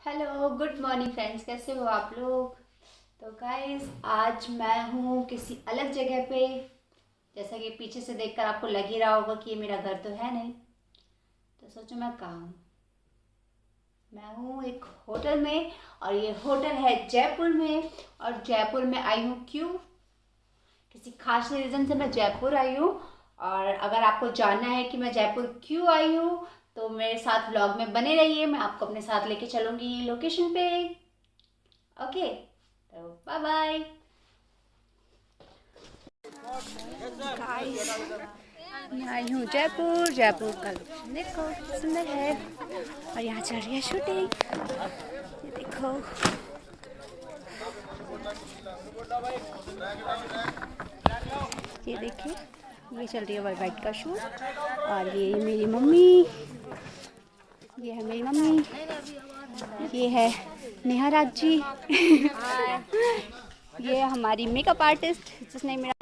Hello, good morning friends, कैसे हो आप लोग। तो गाइस, आज मैं हूँ किसी अलग जगह पे। जैसा कि पीछे से देखकर आपको लग ही रहा होगा कि ये मेरा घर तो है नहीं। तो सोचो मैं कहाँ हूँ। मैं हूँ एक होटल में, और ये होटल है जयपुर में। और जयपुर में आई हूँ क्यों, किसी खास रीज़न से मैं जयपुर आई हूँ। और अगर आपको जानना है कि मैं जयपुर क्यों आई हूँ तो मेरे साथ व्लॉग में बने रहिए। मैं आपको अपने साथ लेके चलूँगी लोकेशन पे। ओके, तो बाय बाय गाइस। मैं आई हूँ जयपुर। जयपुर का लोकेशन देखो कितना सुंदर है। और यहाँ चल रही है शूटिंग, ये देखो। ये देखिए, ये चल रही है वाइट का शूट। और ये मेरी मम्मी, ये है मेरी मम्मी, ये है नेहा राज जी। ये है हमारी मेकअप आर्टिस्ट जिसने मेरा